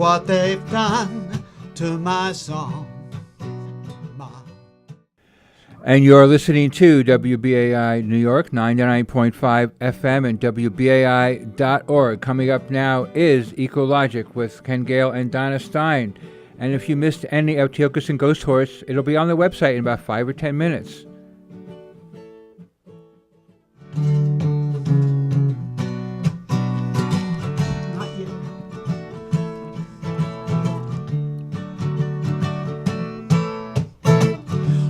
what they've done to my song, Mom. And you're listening to WBAI New York, 99.5 FM and WBAI.org. Coming up now is Ecologic with Ken Gale and Donna Stein. And if you missed any of Teokas and Ghost Horse, it'll be on the website in about 5 or 10 minutes.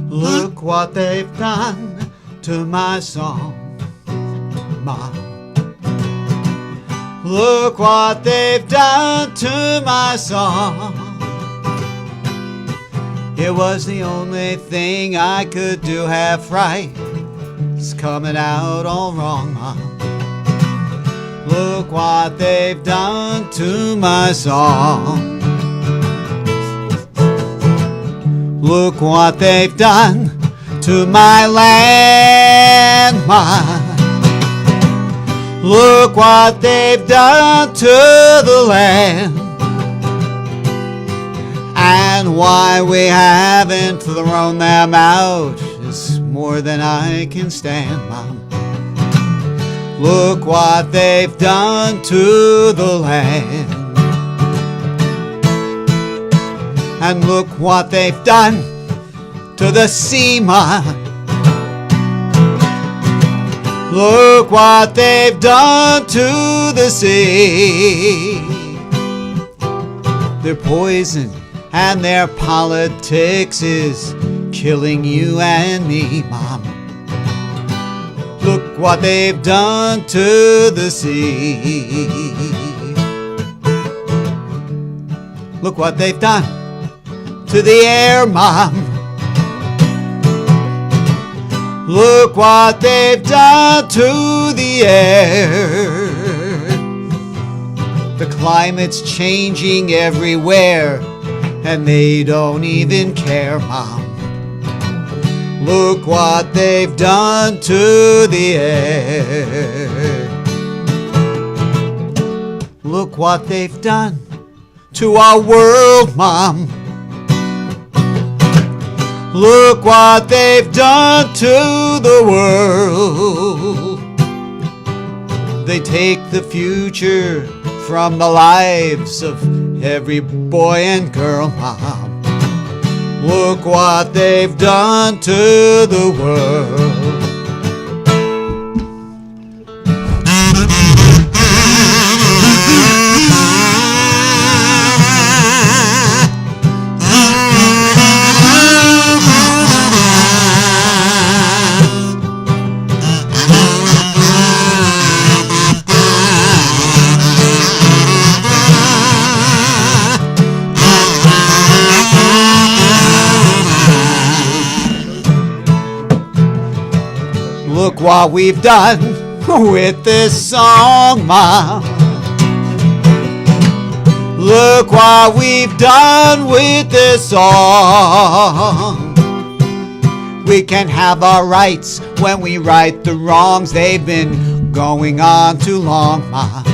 Look what they've done to my song, Mom. Look what they've done to my song. It was the only thing I could do half right. It's coming out all wrong, Mom. Look what they've done to my song. Look what they've done to my land, Mom. Look what they've done to the land. And why we haven't thrown them out is more than I can stand, Mom. Look what they've done to the land. And look what they've done to the sea, Mom. Look what they've done to the sea. Their poison and their politics is killing you and me, Mom. Look what they've done to the sea. Look what they've done to the air, Mom. Look what they've done to the air. The climate's changing everywhere, and they don't even care, Mom. Look what they've done to the air. Look what they've done to our world, Mom. Look what they've done to the world. They take the future from the lives of every boy and girl, Mom. Look what they've done to the world. Look what we've done with this song, Mom. Look what we've done with this song. We can have our rights when we right the wrongs. They've been going on too long, Mom.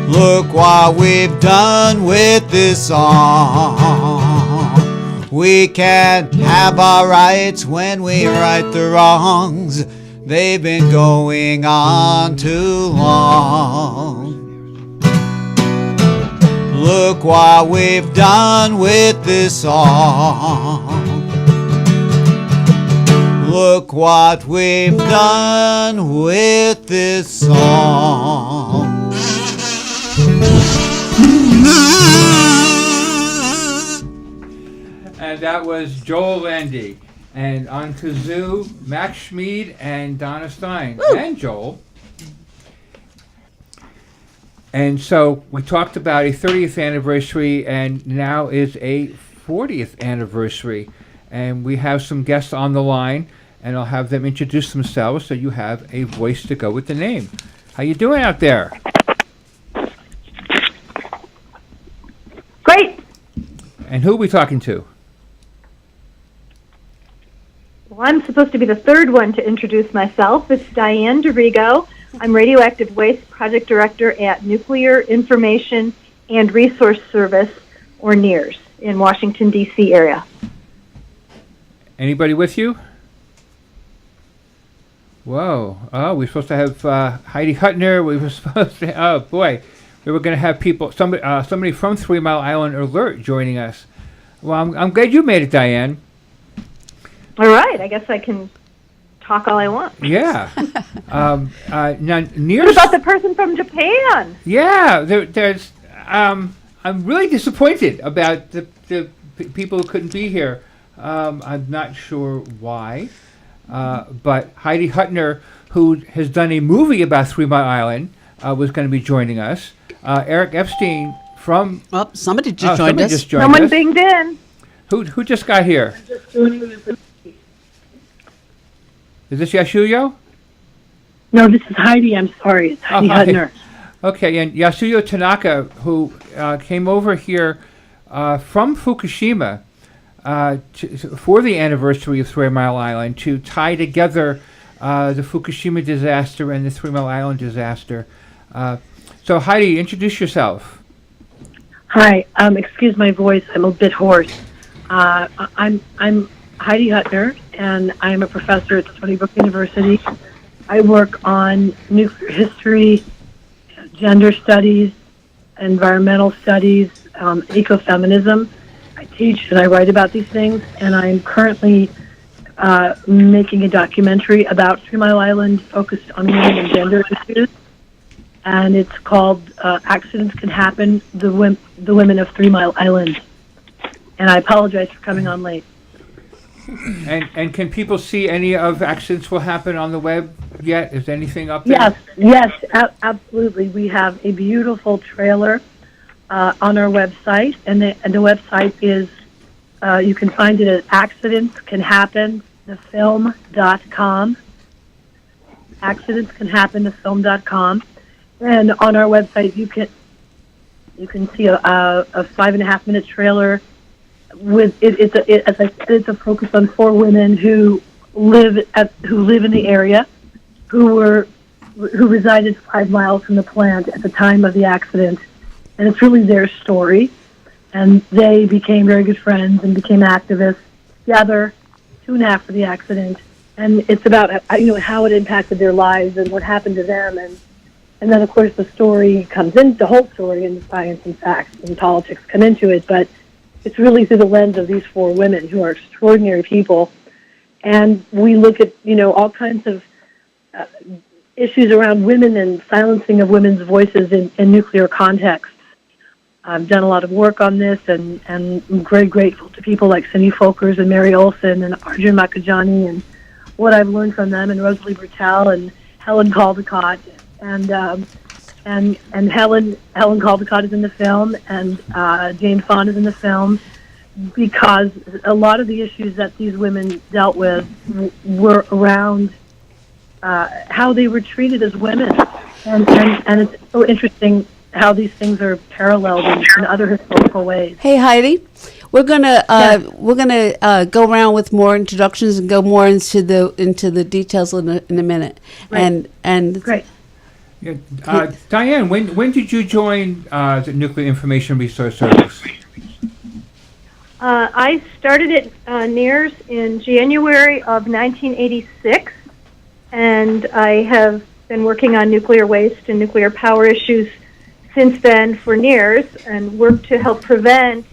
Look what we've done with this song. We can have our rights when we right the wrongs. They've been going on too long. Look what we've done with this song. Look what we've done with this song. And that was Joel Landry. And on kazoo, Max Schmid and Donna Stein. Woo! And Joel. And so we talked about a 30th anniversary, and now is a 40th anniversary. And we have some guests on the line, and I'll have them introduce themselves so you have a voice to go with the name. How you doing out there? Great. And who are we talking to? Well, I'm supposed to be the third one to introduce myself. It's Diane D'Arrigo. I'm Radioactive Waste Project Director at Nuclear Information and Resource Service, or NIRS, in Washington, D.C. area. Anybody with you? Whoa. Oh, we're supposed to have Heidi Hutner. We were supposed to, oh boy. We were going to have people, somebody from 3 Mile Island Alert joining us. Well, I'm glad you made it, Diane. All right. I guess I can talk all I want. Yeah. Now, NIRS, What about the person from Japan? yeah, there's. I'm really disappointed about the people who couldn't be here. I'm not sure why, but Heidi Hutner, who has done a movie about 3 Mile Island, was going to be joining us. Eric Epstein from. Oh, somebody just joined us. Someone us. binged in. Who just got here? Is this Yasuyo? No, this is Heidi. I'm sorry. It's Heidi hi. Hutner. Okay, and Yasuyo Tanaka, who came over here from Fukushima for the anniversary of 3 Mile Island to tie together the Fukushima disaster and the 3 Mile Island disaster. So Heidi, introduce yourself. Hi. Excuse my voice. I'm a bit hoarse. I'm Heidi Hutner, and I'm a professor at Stonybrook University. I work on nuclear history, gender studies, environmental studies, ecofeminism. I teach and I write about these things, and I'm currently making a documentary about 3 Mile Island focused on women and gender issues. And it's called Accidents Can Happen, the Women of 3 Mile Island. And I apologize for coming on late. And can people see any of Accidents Will Happen on the web yet? Is anything up there? Yes, absolutely. We have a beautiful trailer on our website, and the website is, you can find it at accidentscanhappenthefilm.com. Accidentscanhappenthefilm.com. And on our website, you can see a 5.5-minute trailer with it's a focus on 4 women who live in the area, who resided 5 miles from the plant at the time of the accident, and it's really their story. And they became very good friends and became activists together soon after the accident. And it's about how it impacted their lives and what happened to them. And then, of course, the story comes in, the whole story, and the science and facts and politics come into it. But it's really through the lens of these 4 women who are extraordinary people. And we look at, all kinds of issues around women and silencing of women's voices in nuclear contexts. I've done a lot of work on this, and I'm very grateful to people like Cindy Folkers and Mary Olson and Arjun Makajani and what I've learned from them, and Rosalie Bertel and Helen Caldecott. And Helen Caldecott is in the film, and Jane Fonda is in the film, because a lot of the issues that these women dealt with were around how they were treated as women, and it's so interesting how these things are paralleled in other historical ways. Hey Heidi, we're gonna go around with more introductions and go more into the details in a minute. Right. And Great. Yeah. Diane, when did you join the Nuclear Information Resource Service? I started at NIRS in January of 1986, and I have been working on nuclear waste and nuclear power issues since then for NIRS, and worked to help prevent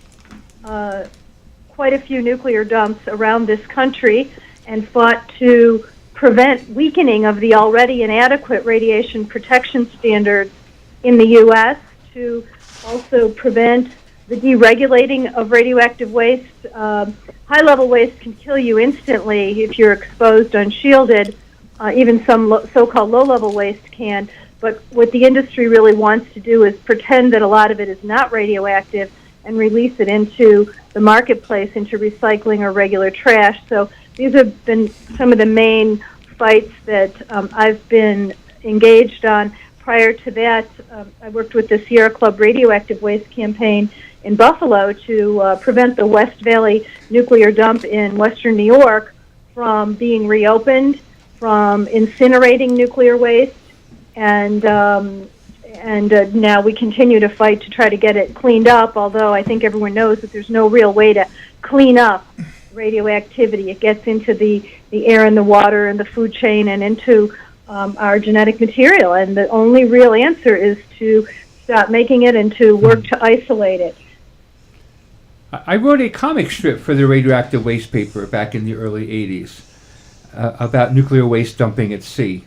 quite a few nuclear dumps around this country, and fought to prevent weakening of the already inadequate radiation protection standards in the U.S., to also prevent the deregulating of radioactive waste. High-level waste can kill you instantly if you're exposed unshielded. Even some so-called low-level waste can. But what the industry really wants to do is pretend that a lot of it is not radioactive and release it into the marketplace, into recycling or regular trash. So these have been some of the main fights that I've been engaged on. Prior to that, I worked with the Sierra Club radioactive waste campaign in Buffalo to prevent the West Valley nuclear dump in western New York from being reopened, from incinerating nuclear waste, and And now we continue to fight to try to get it cleaned up, although I think everyone knows that there's no real way to clean up radioactivity. It gets into the air and the water and the food chain and into our genetic material. And the only real answer is to stop making it and to work to isolate it. I wrote a comic strip for the radioactive waste paper back in the early 80s about nuclear waste dumping at sea.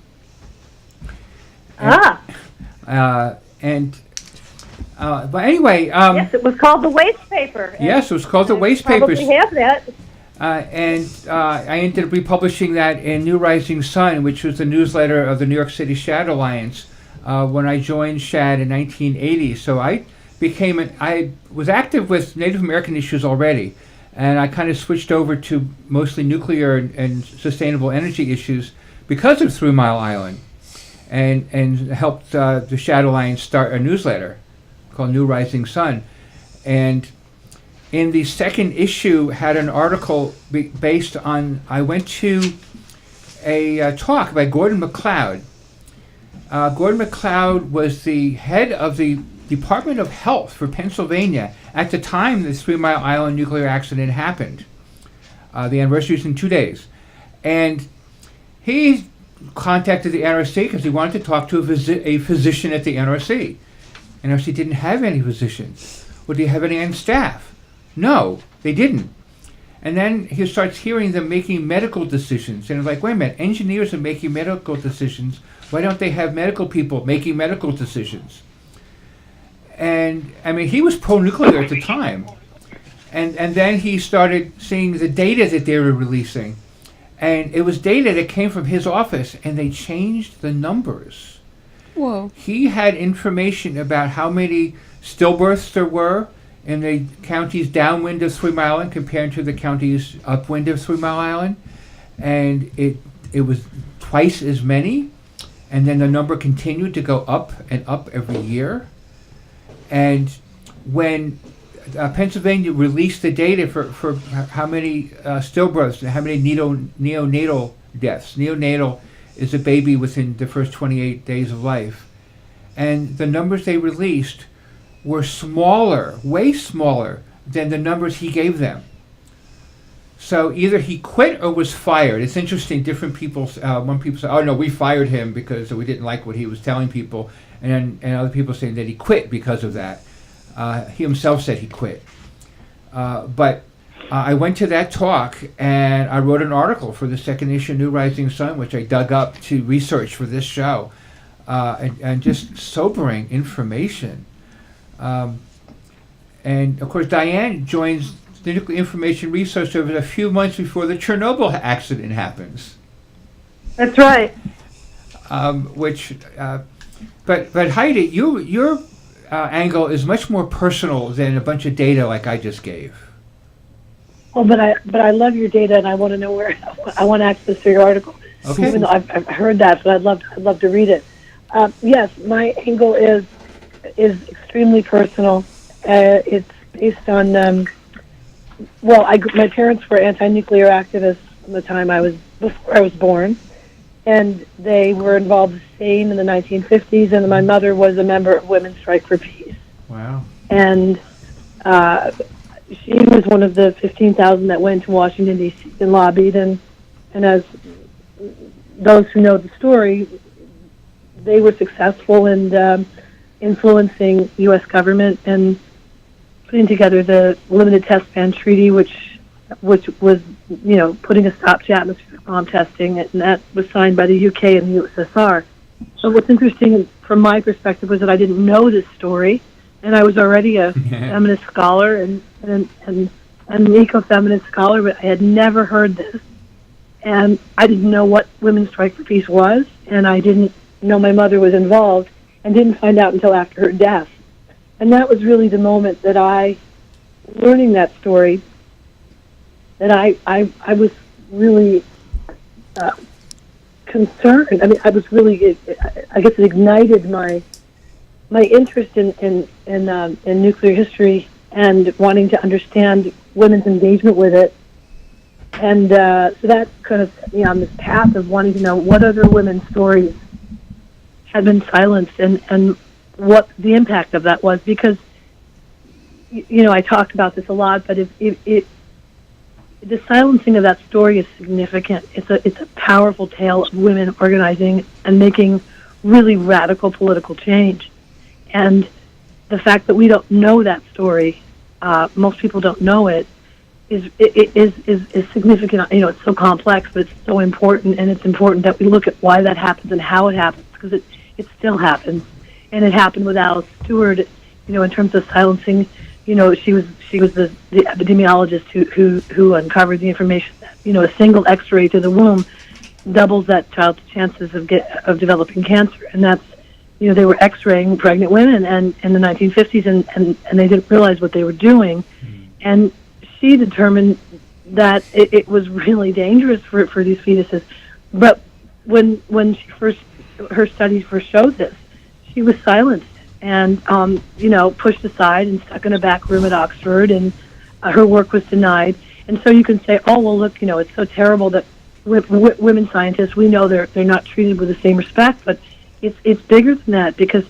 But anyway... yes, it was called the waste paper. Yes, it was called the waste paper. Probably have that. And I ended up republishing that in New Rising Sun, which was the newsletter of the New York City Shad Alliance, when I joined Shad in 1980. So I was active with Native American issues already, and I kind of switched over to mostly nuclear and sustainable energy issues because of 3 Mile Island, and helped the Shad Alliance start a newsletter called New Rising Sun. And in the second issue had an article based on, I went to a talk by Gordon MacLeod. Gordon MacLeod was the head of the Department of Health for Pennsylvania at the time the 3 Mile Island nuclear accident happened. The anniversary was in 2 days. And he contacted the NRC because he wanted to talk to a physician at the NRC. NRC didn't have any physicians. Well, do you have any on staff? No, they didn't. And then he starts hearing them making medical decisions. And it's like, wait a minute, engineers are making medical decisions. Why don't they have medical people making medical decisions? And, I mean, he was pro-nuclear at the time. And then he started seeing the data that they were releasing. And it was data that came from his office, and they changed the numbers. Whoa. He had information about how many stillbirths there were in the counties downwind of 3 Mile Island compared to the counties upwind of 3 Mile Island. And it was twice as many. And then the number continued to go up and up every year. And when Pennsylvania released the data for how many stillbirths and how many neonatal deaths. Neonatal is a baby within the first 28 days of life. And the numbers they released were smaller, way smaller than the numbers he gave them. So either he quit or was fired. It's interesting, different people, one people say, oh no, we fired him because we didn't like what he was telling people. And other people saying that he quit because of that. He himself said he quit. But I went to that talk and I wrote an article for the second issue of New Rising Sun, which I dug up to research for this show, and just sobering information. And of course, Diane joins the Nuclear Information Research Service a few months before the Chernobyl accident happens. That's right. But Heidi, your angle is much more personal than a bunch of data like I just gave. Well, but I love your data, and I want to know where I want access to your article. Okay. Even though I've heard that, but I'd love to read it. Yes, my angle is extremely personal. It's based on my parents were anti-nuclear activists from the time before I was born, and they were involved with Stein in the 1950s, and my mother was a member of Women's Strike for Peace. Wow. And she was one of the 15,000 that went to Washington, D.C. and lobbied, and as those who know the story, they were successful in influencing U.S. government and putting together the Limited Test Ban Treaty, which was, putting a stop to atmospheric bomb testing, and that was signed by the UK and the USSR. So what's interesting from my perspective was that I didn't know this story, and I was already a feminist scholar and an eco-feminist scholar, but I had never heard this. And I didn't know what Women's Strike for Peace was, and I didn't know my mother was involved, and didn't find out until after her death. And that was really the moment that learning that story, that I was really concerned. I mean, I was really, I guess it ignited my interest in nuclear history and wanting to understand women's engagement with it. And so that kind of set me on this path of wanting to know what other women's stories had been silenced. And what the impact of that was, because I talked about this a lot, but the silencing of that story is significant. It's a powerful tale of women organizing and making really radical political change. And the fact that we don't know that story, most people don't know it, is significant. It's so complex, but it's so important, and it's important that we look at why that happens and how it happens, because it still happens. And it happened with Alice Stewart, in terms of silencing. She was the epidemiologist who uncovered the information that, a single X-ray to the womb doubles that child's chances of developing cancer. And that's, they were X-raying pregnant women and in the 1950s, and they didn't realize what they were doing. And she determined that it was really dangerous for these fetuses. But when her studies first showed this, she was silenced and, pushed aside and stuck in a back room at Oxford, and her work was denied. And so you can say, oh, well, look, it's so terrible that women scientists, we know they're not treated with the same respect, but it's bigger than that, because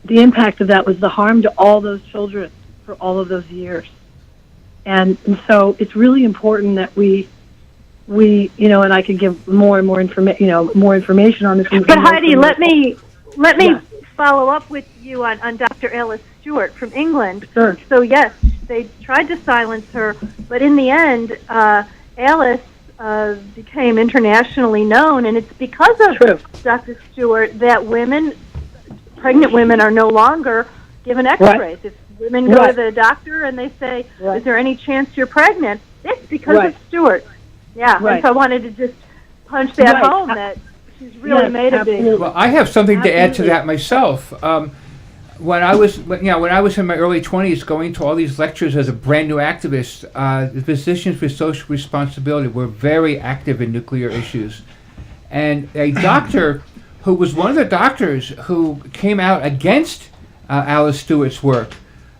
the impact of that was the harm to all those children for all of those years. And so it's really important that we and I can give more and more information on this. But Heidi, let me follow up with you on Dr. Alice Stewart from England. Sure. So yes, they tried to silence her, but in the end, Alice became internationally known, and it's because of Dr. Stewart that pregnant women are no longer given X-rays. Right. If women go to the doctor and they say, is there any chance you're pregnant? It's because of Stewart. Yeah, and so I wanted to just punch that home, that she's really made a big... Well, I have something to add to that myself. When I was in my early 20s, going to all these lectures as a brand new activist, the physicians with social responsibility were very active in nuclear issues. And a doctor who was one of the doctors who came out against Alice Stewart's work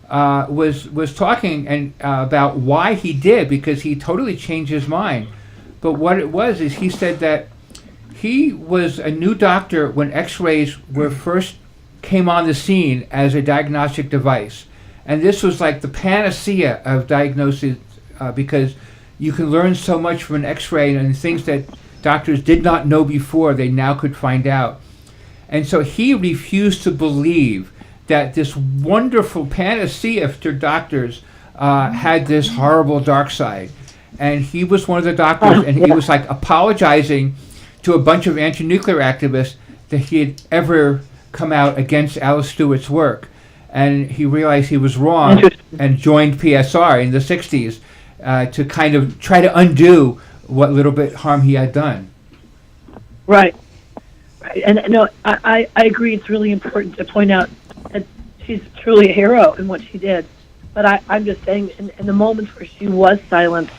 was talking about why he did, because he totally changed his mind. But what it was is he said that he was a new doctor when X-rays were first came on the scene as a diagnostic device. And this was like the panacea of diagnosis, because you can learn so much from an X-ray, and things that doctors did not know before, they now could find out. And so he refused to believe that this wonderful panacea for doctors had this horrible dark side. And he was one of the doctors, and he was like apologizing to a bunch of anti-nuclear activists that he had ever come out against Alice Stewart's work. And he realized he was wrong and joined PSR in the 60s to kind of try to undo what little bit harm he had done. Right. And no, I agree. It's really important to point out that she's truly a hero in what she did. But I'm just saying, in the moments where she was silenced,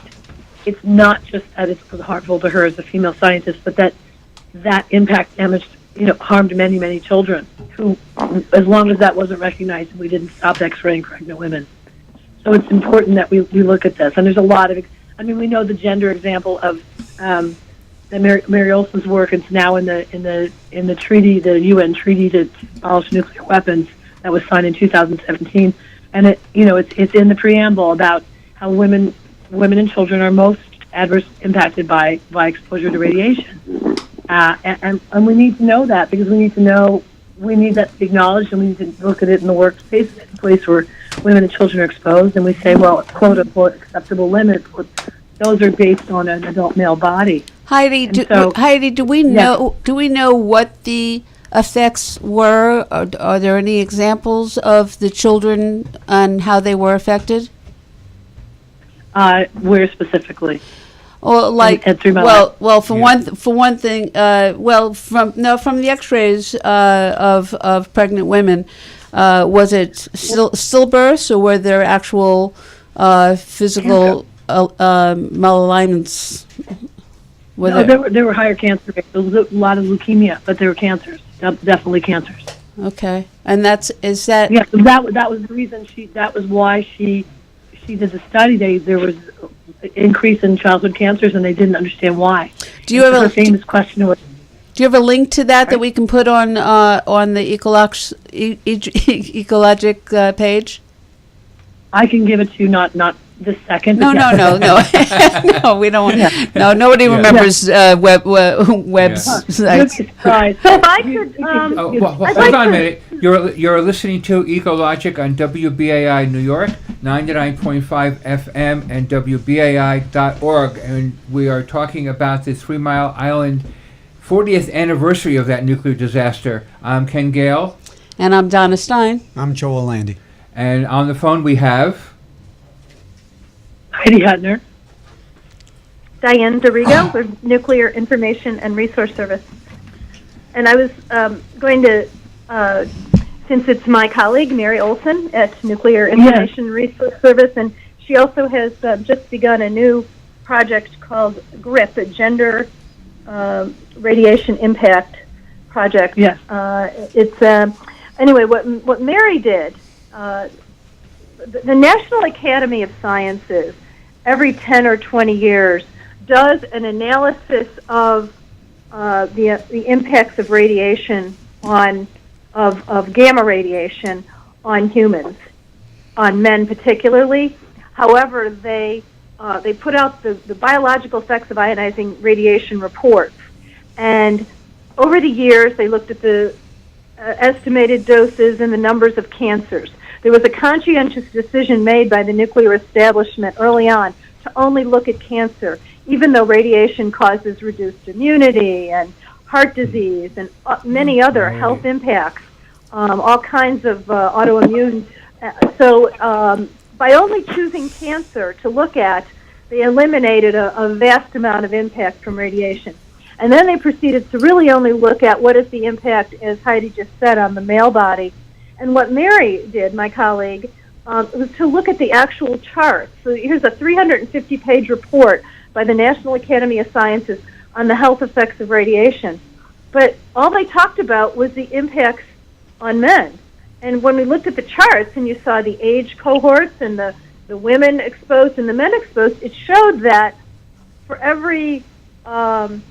it's not just that it was harmful to her as a female scientist, but that impact damaged, harmed many, many children who, as long as that wasn't recognized, we didn't stop X-raying pregnant women. So it's important that we look at this. And there's a lot of, we know the gender example of Mary Olson's work. It's now in the treaty, the UN treaty to abolish nuclear weapons that was signed in 2017. And it's in the preamble about how women and children are most adverse impacted by exposure to radiation. And we need to know that, because we need that to be acknowledged, and we need to look at it in the workplace, a place where women and children are exposed, and we say, well, quote unquote acceptable limits, those are based on an adult male body. Heidi, do we know what the effects were? Are there any examples of the children and how they were affected? Where specifically? Well, for one thing, from the X-rays of pregnant women, was it stillbirths, or were there actual physical malalignments? There were higher cancer rates. There was a lot of leukemia, but there were cancers, definitely cancers. Okay, and that? Yeah, that was the reason that was why she did the study. There was increase in childhood cancers, and they didn't understand why. Do you have her famous question was, Do you have a link to that we can put on the ecologic page? I can give it to you, not this second. No, no, we don't. No, nobody remembers websites. Right. So if I could, Hold on a minute. You're listening to Ecologic on WBAI New York, 99.5 FM and WBAI.org, and we are talking about the 3 Mile Island 40th anniversary of that nuclear disaster. I'm Ken Gale. And I'm Donna Stein. I'm Joel Landry. And on the phone we have... Heidi Hutner. Diane D'Arrigo with Nuclear Information and Resource Service. And I was going to, since it's my colleague, Mary Olson at Nuclear Information and Resource Service, and she also has just begun a new project called GRIP, a Gender Radiation Impact Project. Yes. It's, anyway, what Mary did, the National Academy of Sciences, every 10 or 20 years, does an analysis of the impacts of radiation of gamma radiation on humans, on men particularly. However, they put out the biological effects of ionizing radiation reports, and over the years they looked at the estimated doses and the numbers of cancers. There was a conscientious decision made by the nuclear establishment early on to only look at cancer, even though radiation causes reduced immunity and heart disease and many other health impacts, all kinds of autoimmune. So by only choosing cancer to look at, they eliminated a vast amount of impact from radiation. And then they proceeded to really only look at what is the impact, as Heidi just said, on the male body. And what Mary did, my colleague, was to look at the actual charts. So here's a 350-page report by the National Academy of Sciences on the health effects of radiation. But all they talked about was the impacts on men. And when we looked at the charts and you saw the age cohorts and the women exposed and the men exposed, it showed that for every man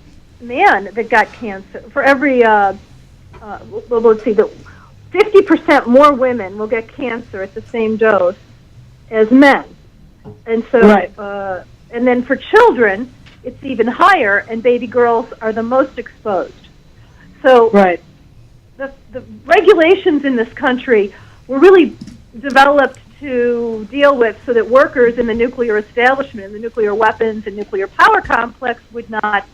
that got cancer, for every, let's see, 50% more women will get cancer at the same dose as men. And so, and then for children, it's even higher, and baby girls are the most exposed. So the regulations in this country were really developed to deal with so that workers in the nuclear establishment, in the nuclear weapons and nuclear power complex would not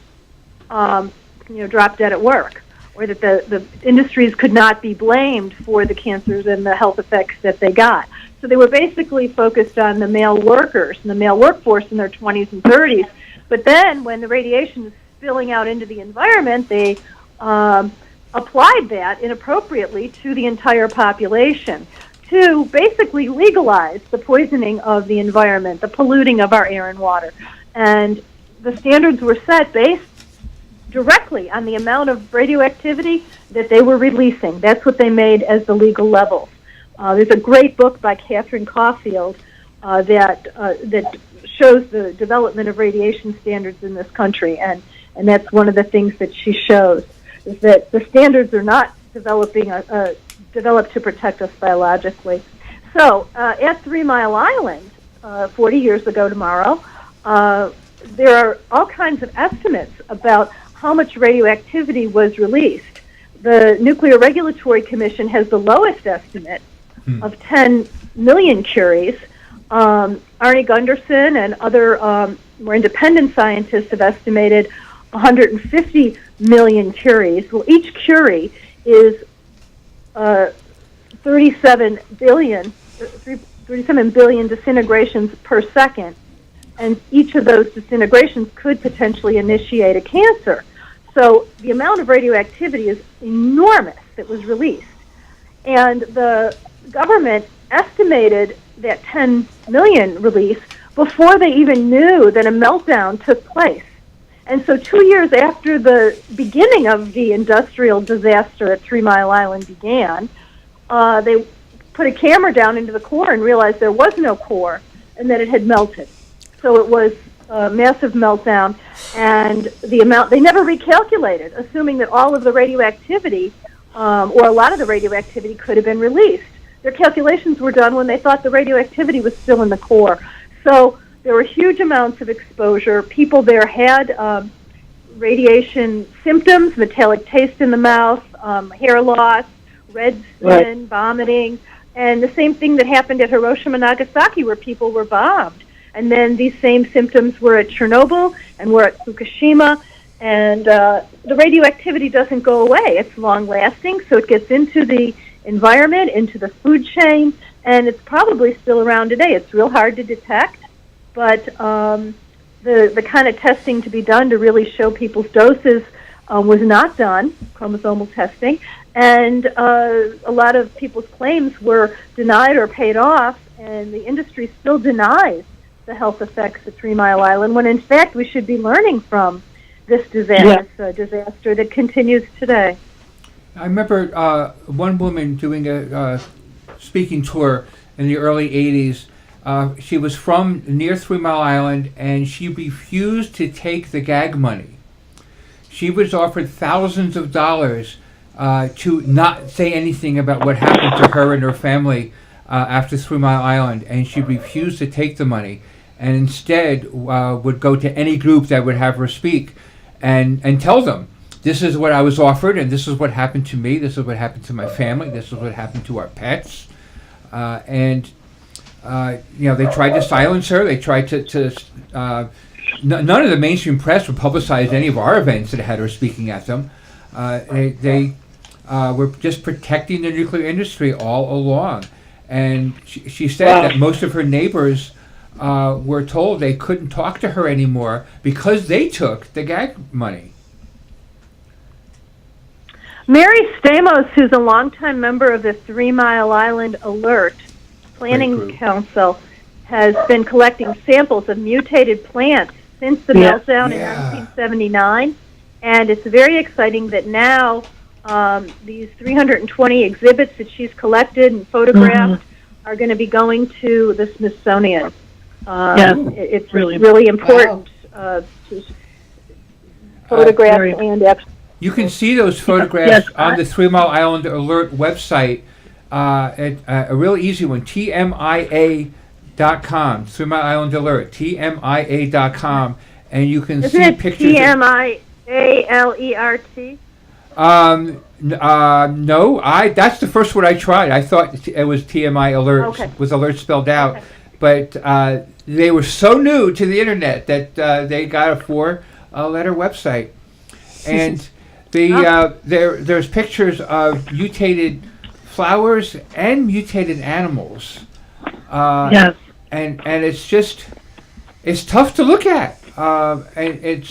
drop dead at work, or that the industries could not be blamed for the cancers and the health effects that they got. So they were basically focused on the male workers and the male workforce in their 20s and 30s. But then when the radiation was spilling out into the environment, they applied that inappropriately to the entire population to basically legalize the poisoning of the environment, the polluting of our air and water. And the standards were set based directly on the amount of radioactivity that they were releasing. That's what they made as the legal levels. There's a great book by Catherine Caulfield that shows the development of radiation standards in this country, and that's one of the things that she shows, is that the standards are not developed to protect us biologically. So at 3 Mile Island, 40 years ago tomorrow, there are all kinds of estimates about how much radioactivity was released. The Nuclear Regulatory Commission has the lowest estimate of 10 million curies. Arnie Gunderson and other more independent scientists have estimated 150 million curies. Well, each curie is 37 billion disintegrations per second, and each of those disintegrations could potentially initiate a cancer. So the amount of radioactivity is enormous that was released. And the government estimated that 10 million release before they even knew that a meltdown took place. And so 2 years after the beginning of the industrial disaster at 3 Mile Island began, they put a camera down into the core and realized there was no core and that it had melted. So it was massive meltdown, and the amount they never recalculated, assuming that all of the radioactivity or a lot of the radioactivity could have been released. Their calculations were done when they thought the radioactivity was still in the core. So there were huge amounts of exposure. People there had radiation symptoms, metallic taste in the mouth, hair loss, red skin, vomiting, and the same thing that happened at Hiroshima and Nagasaki where people were bombed. And then these same symptoms were at Chernobyl and were at Fukushima. And the radioactivity doesn't go away. It's long-lasting, so it gets into the environment, into the food chain, and it's probably still around today. It's real hard to detect, but the kind of testing to be done to really show people's doses was not done, chromosomal testing, and a lot of people's claims were denied or paid off, and the industry still denies the health effects of 3 Mile Island, when in fact we should be learning from this disaster that continues today. I remember one woman doing a speaking tour in the early 80s. She was from near 3 Mile Island, and she refused to take the gag money. She was offered thousands of dollars to not say anything about what happened to her and her family after 3 Mile Island, and she refused to take the money, and instead would go to any group that would have her speak and tell them, this is what I was offered, and this is what happened to me, this is what happened to my family, this is what happened to our pets. They tried to silence her. They tried none of the mainstream press would publicize any of our events that had her speaking at them. They were just protecting the nuclear industry all along. And she said that most of her neighbors were told they couldn't talk to her anymore because they took the gag money. Mary Stamos, who's a longtime member of the 3 Mile Island Alert Planning Council, has been collecting samples of mutated plants since the meltdown in 1979. And it's very exciting that now these 320 exhibits that she's collected and photographed are going to be going to the Smithsonian. It's really important to photograph and you can see those photographs on the 3 Mile Island Alert website. A real easy one, TMIA.com, 3 Mile Island Alert, TMIA.com, and you can see pictures. TMIALERT? No, that's the first one I tried. I thought it was TMI Alert with alert spelled out, but they were so new to the internet that they got a 4-letter website, and there's pictures of mutated flowers and mutated animals. And it's tough to look at. And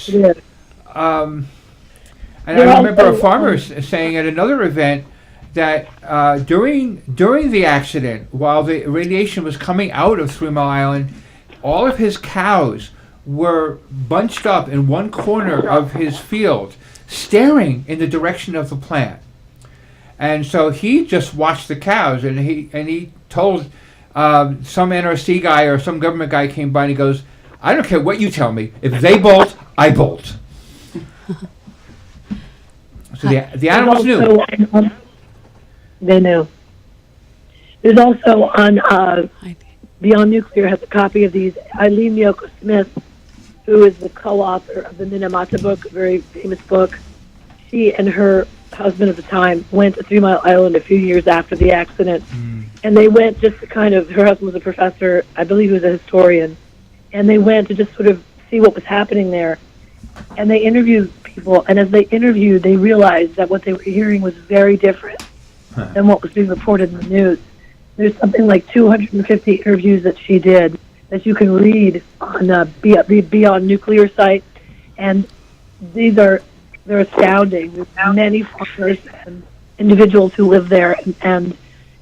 I remember a farmer saying at another event that during the accident, while the radiation was coming out of 3 Mile Island, all of his cows were bunched up in one corner of his field, staring in the direction of the plant. And so he just watched the cows, and he told some NRC guy or some government guy came by and he goes, I don't care what you tell me. If they bolt, I bolt. So the animals knew. They knew. There's also on Beyond Nuclear has a copy of these. Eileen Miyoko Smith, who is the co-author of the Minamata book, a very famous book. She and her husband at the time went to 3 Mile Island a few years after the accident. And they went just to her husband was a professor, I believe he was a historian, and they went to just sort of see what was happening there. And they interviewed people, and as they interviewed, they realized that what they were hearing was very different than what was being reported in the news. There's something like 250 interviews that she did that you can read on the Beyond Nuclear site, and they're astounding. There's many farmers and individuals who live there, and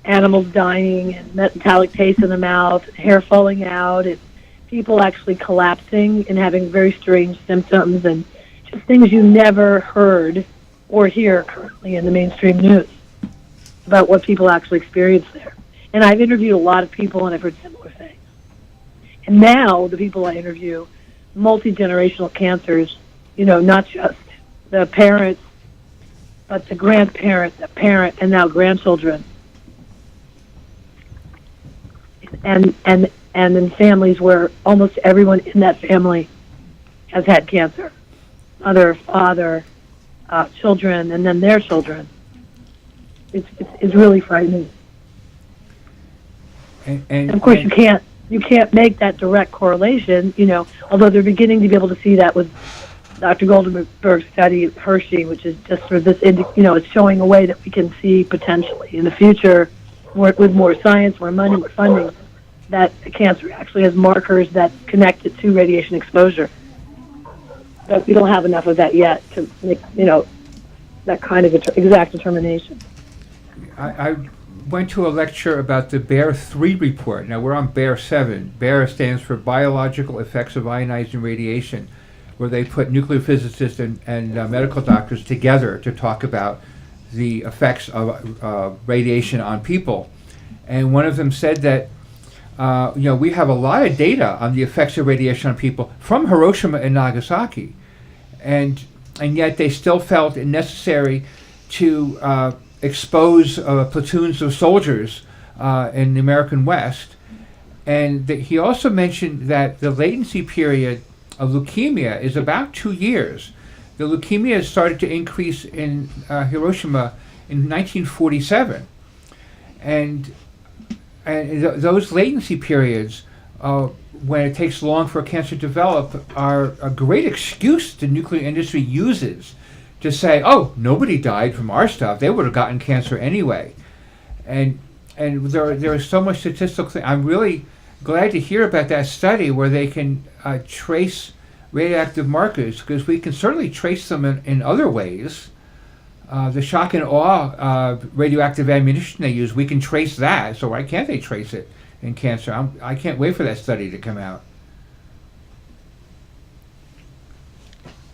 animals dying, and metallic taste in the mouth, hair falling out, and people actually collapsing and having very strange symptoms, and just things you never heard or hear currently in the mainstream news about what people actually experience there. And I've interviewed a lot of people, and I've heard similar things. And now the people I interview multi-generational cancers, not just the parents, but the grandparent, the parent, and now grandchildren. And in families where almost everyone in that family has had cancer. Mother, father, children, and then their children. It's really frightening. And of course, you can't make that direct correlation, although they're beginning to be able to see that with Dr. Goldenberg's study at Hershey, which is just for this, it's showing a way that we can see potentially in the future, with more science, more money, more funding, that cancer actually has markers that connect it to radiation exposure. But we don't have enough of that yet to make, that kind of exact determination. I went to a lecture about the BEAR 3 report. Now we're on BEAR 7. BEAR stands for Biological Effects of Ionizing Radiation, where they put nuclear physicists and medical doctors together to talk about the effects of radiation on people. And one of them said that we have a lot of data on the effects of radiation on people from Hiroshima and Nagasaki, and yet they still felt it necessary to expose platoons of soldiers in the American West. And he also mentioned that the latency period of leukemia is about 2 years. The leukemia started to increase in Hiroshima in 1947, and those latency latency when it takes long for a cancer to develop, are a great excuse the nuclear industry uses to say, oh, nobody died from our stuff. They would have gotten cancer anyway. And there is so much statistical I'm really glad to hear about that study where they can trace radioactive markers, because we can certainly trace them in other ways. The shock and awe radioactive ammunition they use, we can trace that. So why can't they trace it in cancer? I can't wait for that study to come out.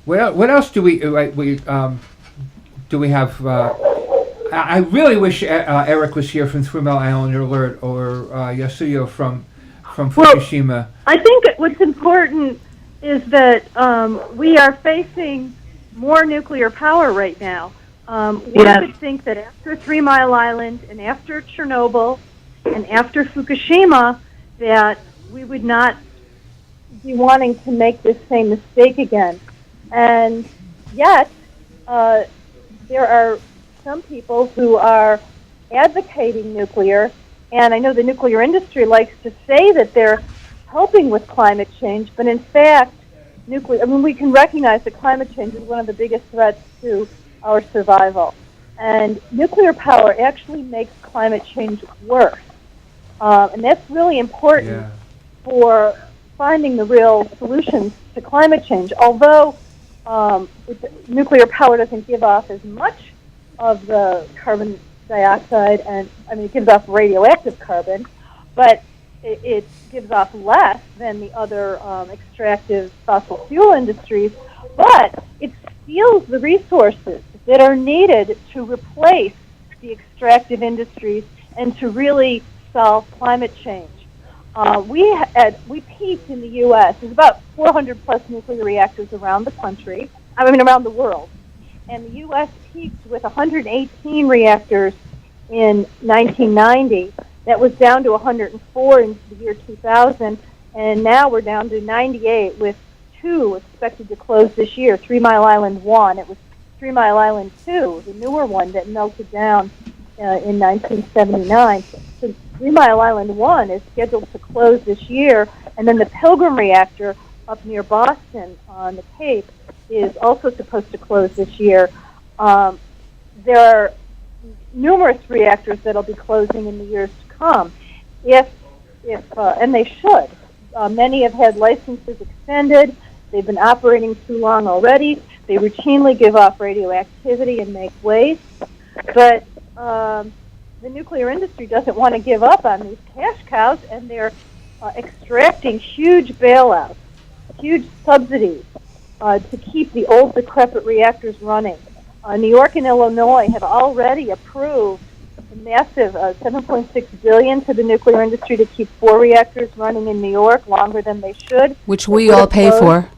What else do we have? I really wish Eric was here from 3 Mile Island Alert, or Yasuyo from Fukushima. Well, I think what's important is that we are facing more nuclear power right now. One would think that after 3 Mile Island and after Chernobyl and after Fukushima, that we would not be wanting to make this same mistake again. And yet, there are some people who are advocating nuclear, and I know the nuclear industry likes to say that they're helping with climate change, but in fact, we can recognize that climate change is one of the biggest threats to our survival. And nuclear power actually makes climate change worse. And that's really important for finding the real solutions to climate change. Although nuclear power doesn't give off as much of the carbon dioxide, it gives off radioactive carbon, but it gives off less than the other extractive fossil fuel industries, but it steals the resources that are needed to replace the extractive industries and to really solve climate change. We peaked in the U.S. There's about 400 plus nuclear reactors around the world. And the U.S. peaked with 118 reactors in 1990. That was down to 104 in the year 2000, and now we're down to 98 with 2 expected to close this year. 3 Mile Island 1. It was 3 Mile Island 2, the newer one that melted down in 1979. So 3 Mile Island 1 is scheduled to close this year, and then the Pilgrim reactor up near Boston on the Cape is also supposed to close this year. There are numerous reactors that will be closing in the years to come, and they should. Many have had licenses extended. They've been operating too long already. They routinely give off radioactivity and make waste. But the nuclear industry doesn't want to give up on these cash cows, and they're extracting huge bailouts, huge subsidies to keep the old decrepit reactors running. New York and Illinois have already approved a massive $7.6 billion to the nuclear industry to keep 4 reactors running in New York longer than they should. Which we all pay for.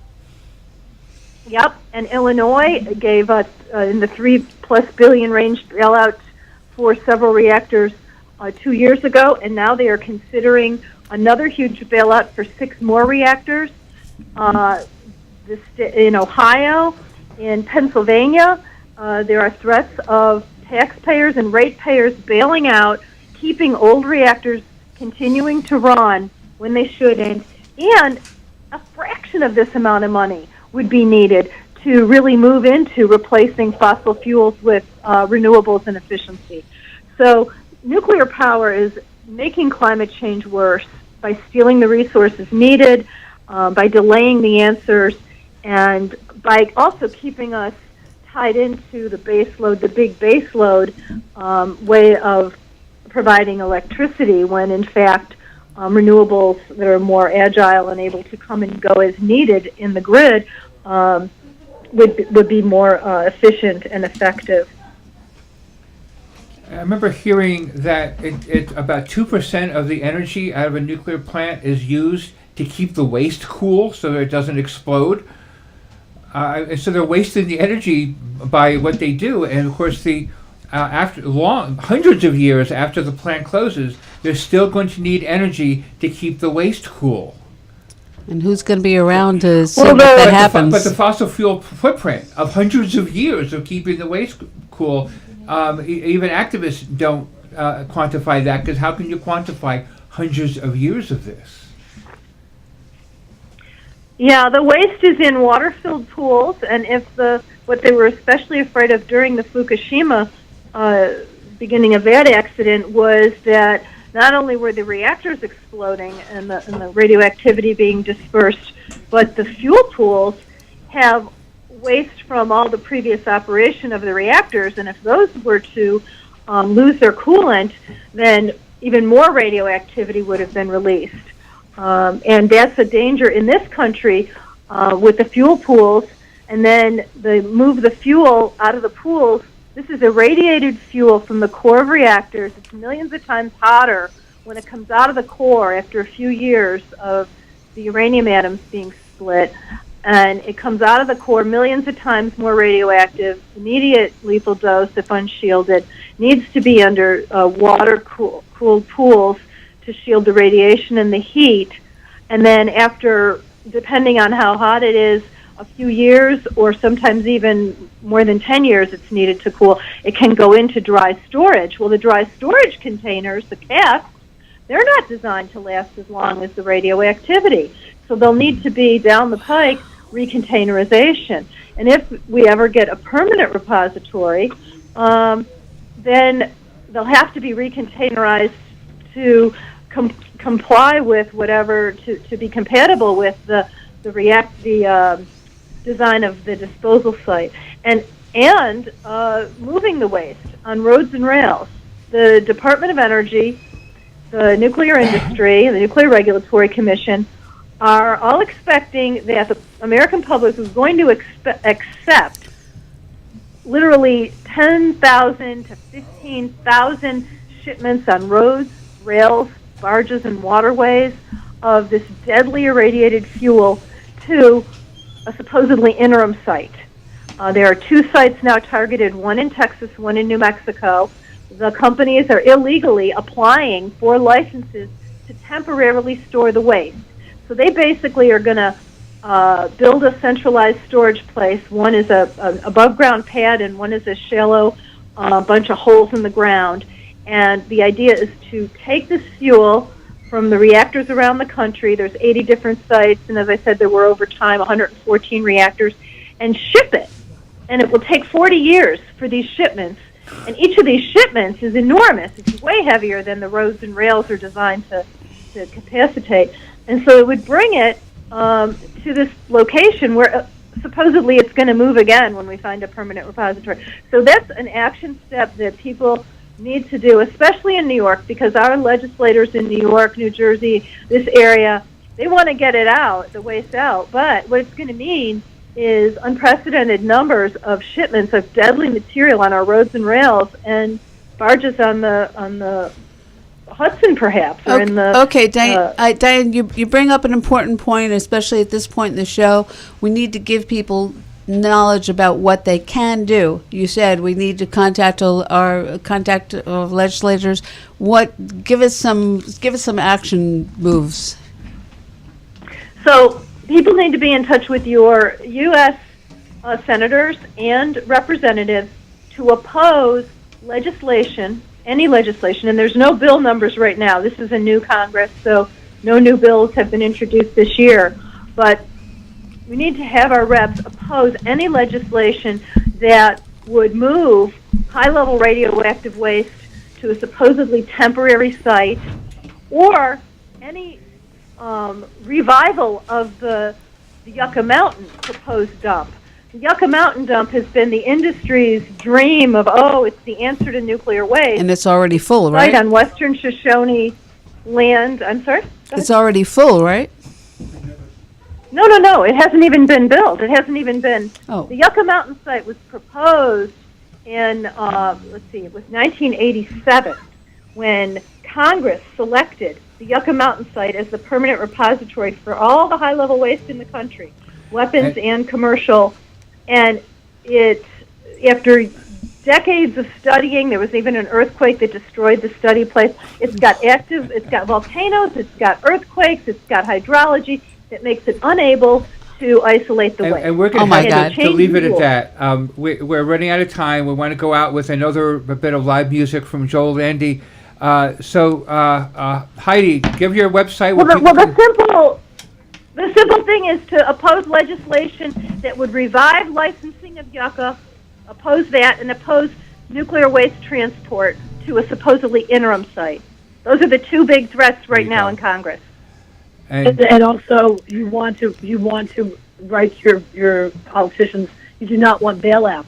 Yep, and Illinois gave us in the $3+ billion range bailout for several reactors 2 years ago, and now they are considering another huge bailout for 6 more reactors. In Ohio, in Pennsylvania, there are threats of taxpayers and ratepayers bailing out, keeping old reactors continuing to run when they shouldn't, and a fraction of this amount of money would be needed to really move into replacing fossil fuels with renewables and efficiency. So nuclear power is making climate change worse by stealing the resources needed, by delaying the answers, and by also keeping us tied into the baseload, the big baseload way of providing electricity, when in fact renewables that are more agile and able to come and go as needed in the grid would be more efficient and effective. I remember hearing that it about 2% of the energy out of a nuclear plant is used to keep the waste cool so that it doesn't explode. So they're wasting the energy by what they do, and of course, after hundreds of years after the plant closes, they're still going to need energy to keep the waste cool. And who's going to be around to see if that happens? But the fossil fuel footprint of hundreds of years of keeping the waste cool, even activists don't quantify that, because how can you quantify hundreds of years of this? Yeah, the waste is in water-filled pools, and what they were especially afraid of during the Fukushima beginning of that accident was that not only were the reactors exploding and the radioactivity being dispersed, but the fuel pools have waste from all the previous operation of the reactors, and if those were to lose their coolant, then even more radioactivity would have been released. And that's a danger in this country with the fuel pools, and then they move the fuel out of the pools. This is irradiated fuel from the core of reactors. It's millions of times hotter when it comes out of the core after a few years of the uranium atoms being split. And it comes out of the core millions of times more radioactive. Immediate lethal dose, if unshielded, needs to be under water-cooled pools to shield the radiation and the heat. And then after, depending on how hot it is, a few years or sometimes even more than 10 years it's needed to cool, it can go into dry storage. Well, the dry storage containers, the casks, they're not designed to last as long as the radioactivity. So they'll need to be, down the pike, recontainerization. And if we ever get a permanent repository, then they'll have to be recontainerized to comply with whatever, to be compatible with the design of the disposal site, and moving the waste on roads and rails. The Department of Energy, the nuclear industry, and the Nuclear Regulatory Commission are all expecting that the American public is going to accept literally 10,000 to 15,000 shipments on roads, rails, barges, and waterways of this deadly irradiated fuel to a supposedly interim site. There are 2 sites now targeted, one in Texas, one in New Mexico. The companies are illegally applying for licenses to temporarily store the waste. So they basically are going to build a centralized storage place. One is an above-ground pad, and one is a shallow bunch of holes in the ground. And the idea is to take this fuel from the reactors around the country. There's 80 different sites, and as I said, there were over time 114 reactors, and ship it. And it will take 40 years for these shipments. And each of these shipments is enormous. It's way heavier than the roads and rails are designed to capacitate. And so it would bring it to this location where supposedly it's going to move again when we find a permanent repository. So that's an action step that people need to do, especially in New York, because our legislators in New York, New Jersey, this area, they want to get it out, the waste out. But what it's going to mean is unprecedented numbers of shipments of deadly material on our roads and rails, and barges on the Hudson, perhaps, or in the... Okay, Diane, you bring up an important point, especially at this point in the show. We need to give people knowledge about what they can do. You said we need to contact our legislators. Give us some action moves. So people need to be in touch with your U.S. Senators and representatives to oppose legislation, any legislation, and there's no bill numbers right now. This is a new Congress, so no new bills have been introduced this year. But we need to have our reps oppose any legislation that would move high-level radioactive waste to a supposedly temporary site, or any revival of the Yucca Mountain proposed dump. The Yucca Mountain dump has been the industry's dream of, it's the answer to nuclear waste. And it's already full, right? Right, on Western Shoshone land. I'm sorry? It's already full, right? No. It hasn't even been built. It hasn't even been. Oh. The Yucca Mountain site was proposed in, it was 1987 when Congress selected the Yucca Mountain site as the permanent repository for all the high-level waste in the country, weapons and commercial. And after decades of studying, there was even an earthquake that destroyed the study place. It's got volcanoes, it's got earthquakes, it's got hydrology that makes it unable to isolate the waste. And we're going to have to leave it rules. at that. We're running out of time. We want to go out with another bit of live music from Joel Landry. Heidi, give your website. The simple thing is to oppose legislation that would revive licensing of Yucca, oppose that, and oppose nuclear waste transport to a supposedly interim site. Those are the two big threats right now in Congress. And also, you want to write your politicians. You do not want bailouts.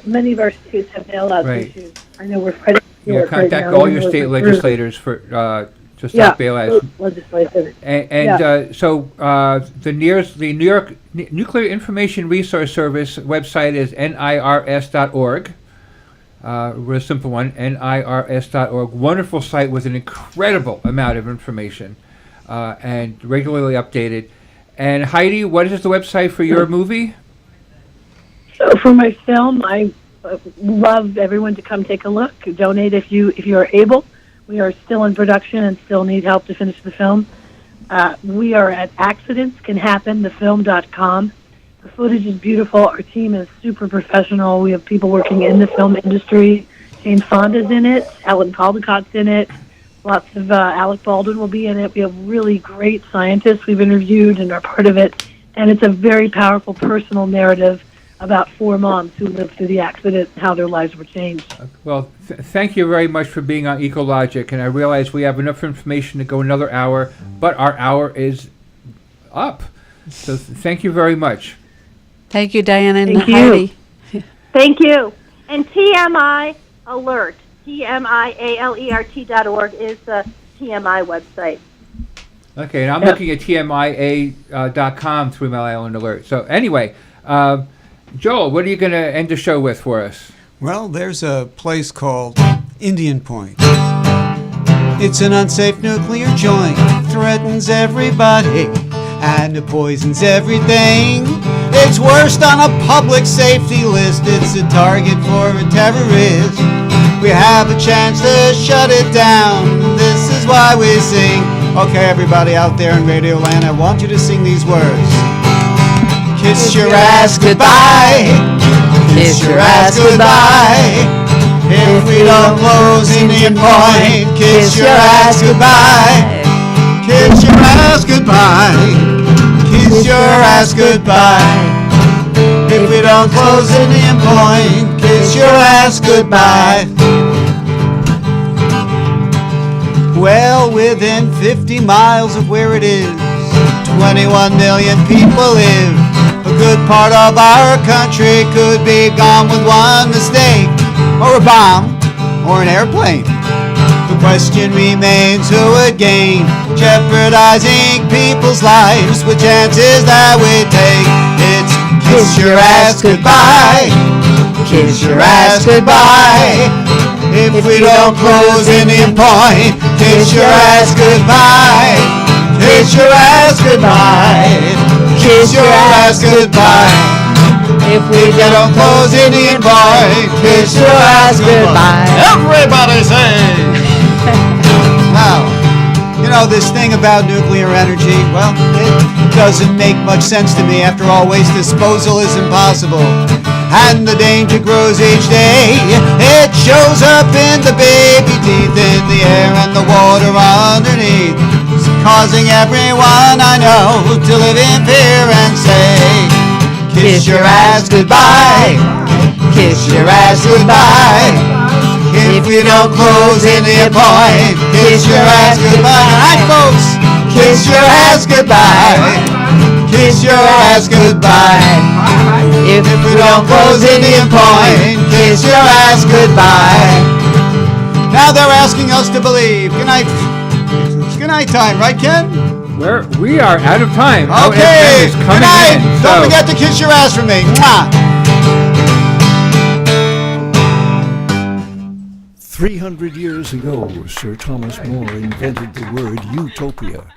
Many of our states have bailout issues. I know we're fighting. Contact all your state legislators for to stop bailouts. Legislative. So the NIRS, the New York Nuclear Information Resource Service website is NIRS.org. Real simple one, NIRS.org. Wonderful site with an incredible amount of information and regularly updated. And Heidi, what is the website for your movie? So for my film, I love everyone to come take a look. Donate if you are able. We are still in production and still need help to finish the film. We are at accidentscanhappenthefilm.com. The footage is beautiful. Our team is super professional. We have people working in the film industry. Jane Fonda's in it. Alan Caldicott's in it. Lots of Alec Baldwin will be in it. We have really great scientists we've interviewed and are part of it. And it's a very powerful personal narrative about four moms who lived through the accident and how their lives were changed. Well, thank you very much for being on Ecologic, and I realize we have enough information to go another hour, but our hour is up. So thank you very much. Thank you, Diane and Thank Heidi. Thank you. And TMI Alert, TMIALERT.org is the TMI website. Okay, and I'm looking at TMIA.com through Mile Island Alert. So anyway, Joel, what are you going to end the show with for us? Well, there's a place called Indian Point. It's an unsafe nuclear joint, threatens everybody, and it poisons everything. It's worst on a public safety list. It's a target for a terrorist. We have a chance to shut it down. This is why we sing. Okay, everybody out there in Radio Land, I want you to sing these words. Kiss your ass goodbye. Kiss your ass goodbye. If we don't close Indian Point, kiss your ass goodbye. Kiss your ass goodbye. Kiss your ass goodbye. If we don't close Indian Point, kiss your ass goodbye. Well, within 50 miles of where it is, 21 million people live. A good part of our country could be gone with one mistake, or a bomb, or an airplane. The question remains, who would gain, jeopardizing people's lives with chances that we take? It's kiss your ass goodbye, kiss your ass goodbye. If we don't close Indian Point, kiss your ass goodbye, kiss your ass goodbye. Kiss your ass goodbye. If we don't close Indian Point, kiss your ass goodbye. Everybody say! Now, you know, this thing about nuclear energy, well, it doesn't make much sense to me. After all, waste disposal is impossible. And the danger grows each day. It shows up in the baby teeth, in the air and the water underneath, causing everyone I know to live in fear and say, kiss your ass goodbye, kiss your ass goodbye. If we don't close Indian Point, kiss your ass goodbye. All right, folks, kiss your ass goodbye, kiss your ass goodbye. If we don't close Indian Point, kiss your ass goodbye. Now they're asking us to believe. Good night. It's good night time, right, Ken? We are out of time. Okay. Is Good coming night. in, Don't so- forget to kiss your ass for me. Mwah. 300 years ago, Sir Thomas More invented the word utopia,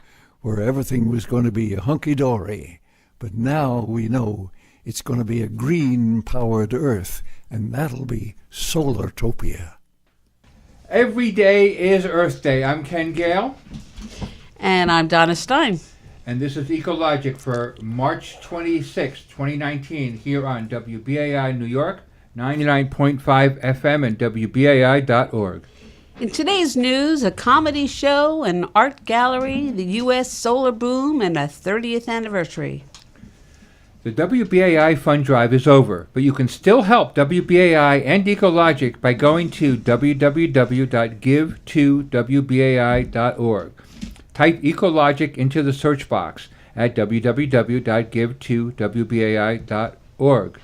where everything was going to be hunky-dory. But now we know it's going to be a green-powered Earth, and that'll be Solartopia. Every day is Earth Day. I'm Ken Gale. And I'm Donna Stein. And this is Ecologic for March 26, 2019, here on WBAI New York, 99.5 FM and WBAI.org. In today's news, a comedy show, an art gallery, the U.S. solar boom, and a 30th anniversary. The WBAI fund drive is over, but you can still help WBAI and Ecologic by going to www.give2wbai.org. Type Ecologic into the search box at www.give2wbai.org.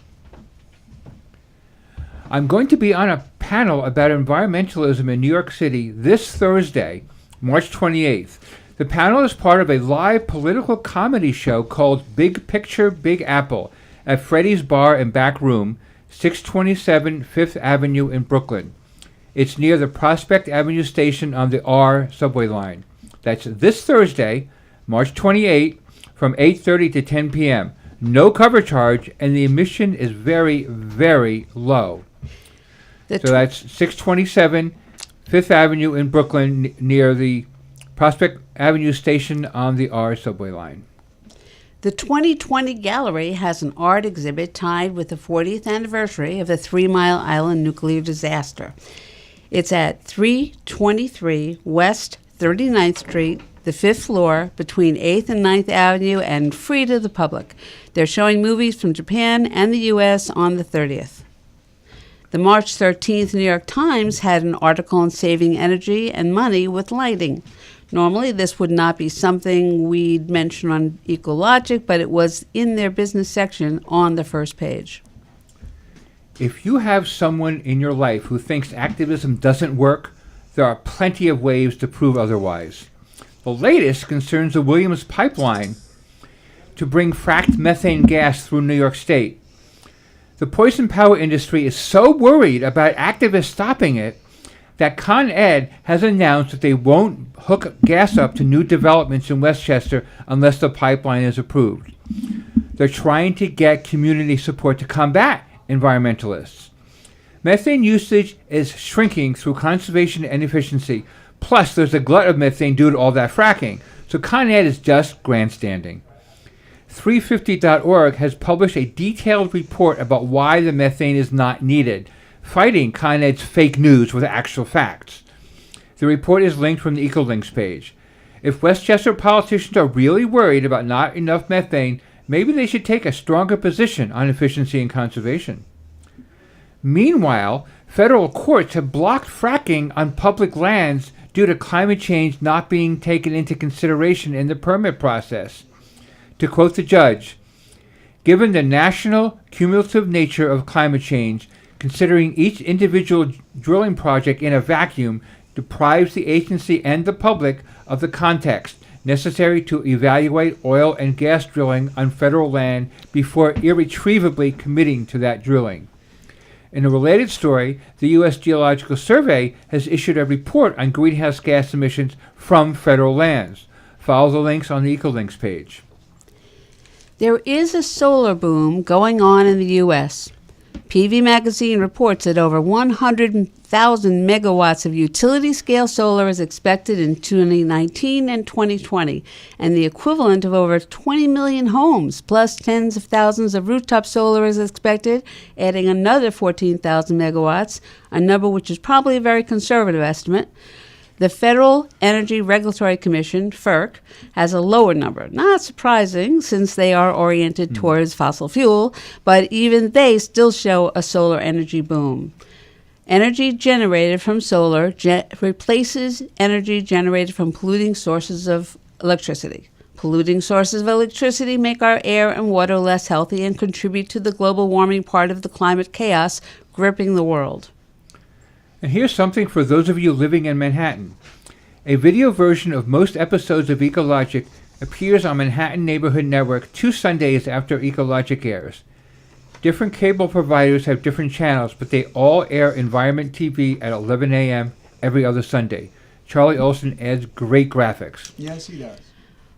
I'm going to be on a panel about environmentalism in New York City this Thursday, March 28th. The panel is part of a live political comedy show called Big Picture, Big Apple at Freddy's Bar and Back Room, 627 Fifth Avenue in Brooklyn. It's near the Prospect Avenue station on the R subway line. That's this Thursday, March 28th, from 8:30 to 10 p.m. No cover charge, and the admission is very, very low. So that's 627 Fifth Avenue in Brooklyn, near the Prospect Avenue station on the R subway line. The 2020 gallery has an art exhibit tied with the 40th anniversary of the 3 Mile Island nuclear disaster. It's at 323 West 39th Street, the 5th floor, between 8th and 9th Avenue, and free to the public. They're showing movies from Japan and the U.S. on the 30th. The March 13th New York Times had an article on saving energy and money with lighting. Normally, this would not be something we'd mention on Ecologic, but it was in their business section on the first page. If you have someone in your life who thinks activism doesn't work, there are plenty of ways to prove otherwise. The latest concerns the Williams pipeline to bring fracked methane gas through New York State. The poison power industry is so worried about activists stopping it that Con Ed has announced that they won't hook gas up to new developments in Westchester unless the pipeline is approved. They're trying to get community support to combat environmentalists. Methane usage is shrinking through conservation and efficiency. Plus, there's a glut of methane due to all that fracking. So Con Ed is just grandstanding. 350.org has published a detailed report about why the methane is not needed, fighting Con Ed's fake news with actual facts. The report is linked from the Ecolinks page. If Westchester politicians are really worried about not enough methane, maybe they should take a stronger position on efficiency and conservation. Meanwhile, federal courts have blocked fracking on public lands due to climate change not being taken into consideration in the permit process. To quote the judge, given the national cumulative nature of climate change, considering each individual drilling project in a vacuum deprives the agency and the public of the context necessary to evaluate oil and gas drilling on federal land before irretrievably committing to that drilling. In a related story, the U.S. Geological Survey has issued a report on greenhouse gas emissions from federal lands. Follow the links on the Ecolinks page. There is a solar boom going on in the U.S. PV Magazine reports that over 100,000 megawatts of utility-scale solar is expected in 2019 and 2020, and the equivalent of over 20 million homes, plus tens of thousands of rooftop solar is expected, adding another 14,000 megawatts, a number which is probably a very conservative estimate. The Federal Energy Regulatory Commission, FERC, has a lower number. Not surprising, since they are oriented towards fossil fuel, but even they still show a solar energy boom. Energy generated from solar replaces energy generated from polluting sources of electricity. Polluting sources of electricity make our air and water less healthy and contribute to the global warming part of the climate chaos gripping the world. And here's something for those of you living in Manhattan. A video version of most episodes of Ecologic appears on Manhattan Neighborhood Network 2 Sundays after Ecologic airs. Different cable providers have different channels, but they all air Environment TV at 11 a.m. every other Sunday. Charlie Olson adds great graphics. Yes, he does.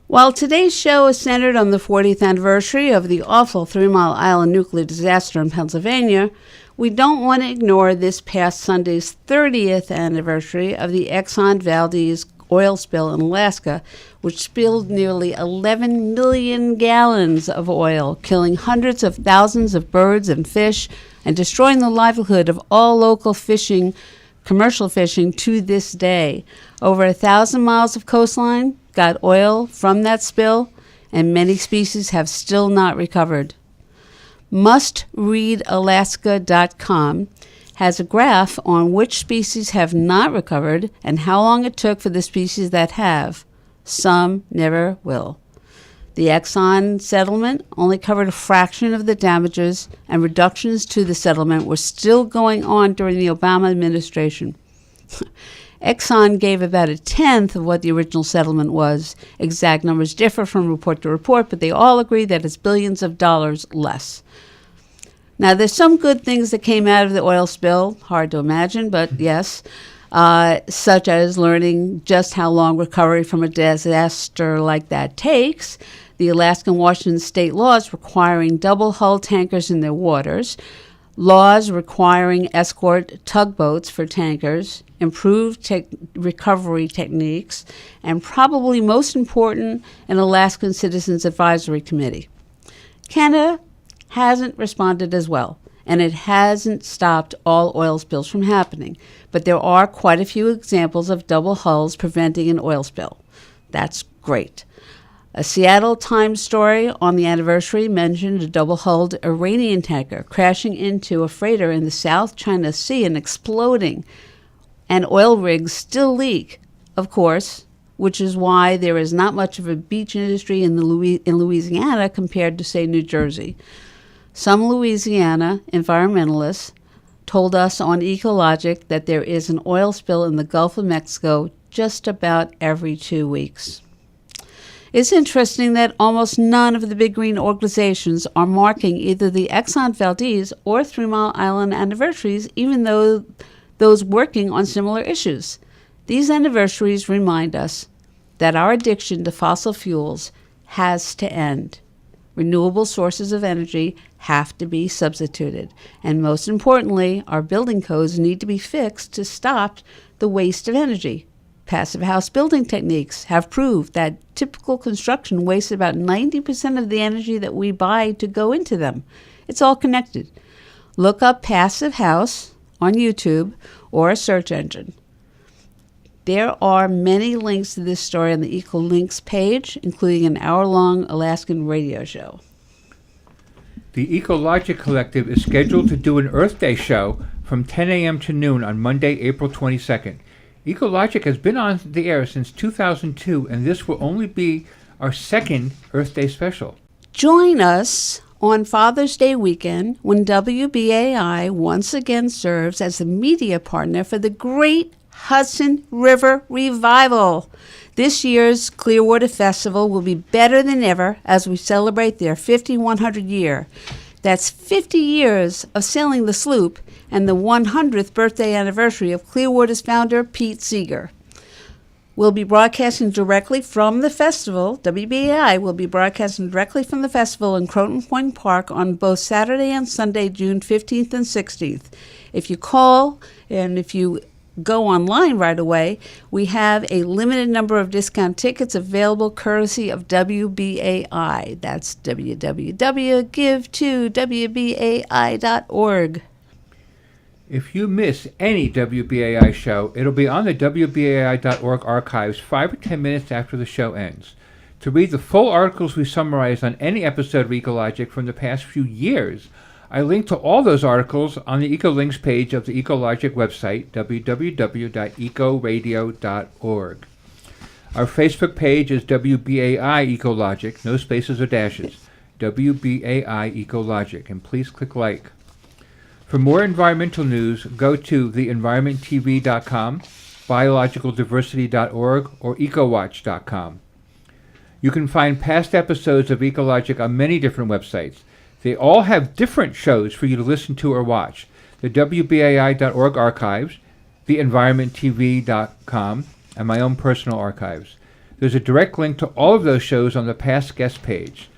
While today's show is centered on the 40th anniversary of the awful 3 Mile Island nuclear disaster in Pennsylvania, we don't want to ignore this past Sunday's 30th anniversary of the Exxon Valdez oil spill in Alaska, which spilled nearly 11 million gallons of oil, killing hundreds of thousands of birds and fish, and destroying the livelihood of all local fishing, commercial fishing, to this day. Over 1,000 miles of coastline got oil from that spill, and many species have still not recovered. MustReadAlaska.com has a graph on which species have not recovered and how long it took for the species that have. Some never will. The Exxon settlement only covered a fraction of the damages, and reductions to the settlement were still going on during the Obama administration. Exxon gave about a tenth of what the original settlement was. Exact numbers differ from report to report, but they all agree that it's billions of dollars less. Now, there's some good things that came out of the oil spill, hard to imagine, but yes, such as learning just how long recovery from a disaster like that takes, the Alaska and Washington state laws requiring double-hull tankers in their waters, laws requiring escort tugboats for tankers, improved recovery techniques, and probably most important, an Alaskan Citizens Advisory Committee. Canada hasn't responded as well, and it hasn't stopped all oil spills from happening, but there are quite a few examples of double hulls preventing an oil spill. That's great. A Seattle Times story on the anniversary mentioned a double-hulled Iranian tanker crashing into a freighter in the South China Sea and exploding, and oil rigs still leak, of course, which is why there is not much of a beach industry in Louisiana compared to, say, New Jersey. Some Louisiana environmentalists told us on Ecologic that there is an oil spill in the Gulf of Mexico just about every 2 weeks. It's interesting that almost none of the big green organizations are marking either the Exxon Valdez or 3 Mile Island anniversaries, even though those working on similar issues. These anniversaries remind us that our addiction to fossil fuels has to end. Renewable sources of energy have to be substituted. And most importantly, our building codes need to be fixed to stop the waste of energy. Passive house building techniques have proved that typical construction wastes about 90% of the energy that we buy to go into them. It's all connected. Look up Passive House on YouTube or a search engine. There are many links to this story on the EcoLinks page, including an hour-long Alaskan radio show. The Ecologic Collective is scheduled to do an Earth Day show from 10 a.m. to noon on Monday, April 22nd. Ecologic has been on the air since 2002, and this will only be our second Earth Day special. Join us on Father's Day weekend when WBAI once again serves as the media partner for the Great Hudson River Revival. This year's Clearwater Festival will be better than ever as we celebrate their 5,100th year. That's 50 years of sailing the sloop and the 100th birthday anniversary of Clearwater's founder, Pete Seeger. We'll be broadcasting directly from the festival. WBAI will be broadcasting directly from the festival in Croton Point Park on both Saturday and Sunday, June 15th and 16th. If you call and if you go online right away, we have a limited number of discount tickets available courtesy of WBAI. That's www.give2wbai.org. If you miss any WBAI show, it'll be on the WBAI.org archives 5 or 10 minutes after the show ends. To read the full articles we summarized on any episode of Ecologic from the past few years, I link to all those articles on the EcoLinks page of the Ecologic website, www.ecoradio.org. Our Facebook page is WBAI Ecologic, no spaces or dashes, WBAI Ecologic, and please click like. For more environmental news, go to theenvironmenttv.com, biologicaldiversity.org, or ecowatch.com. You can find past episodes of Ecologic on many different websites. They all have different shows for you to listen to or watch. The WBAI.org archives, theenvironmenttv.com, and my own personal archives. There's a direct link to all of those shows on the past guest page.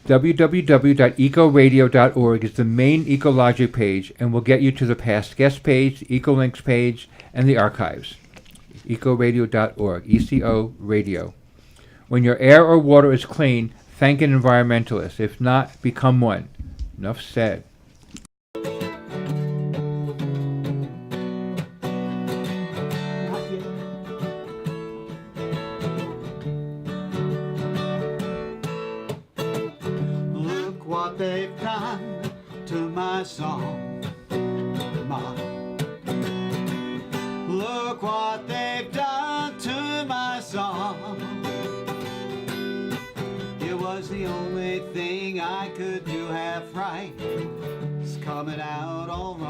www.ecoradio.org is the main Ecologic page and will get you to the past guest page, the EcoLinks page, and the archives. ecoradio.org, ECO Radio. When your air or water is clean, thank an environmentalist. If not, become one. Enough said. Look what they've done to my song, Ma. Look what they've done to my song. It was the only thing I could do half right. It's coming out all wrong.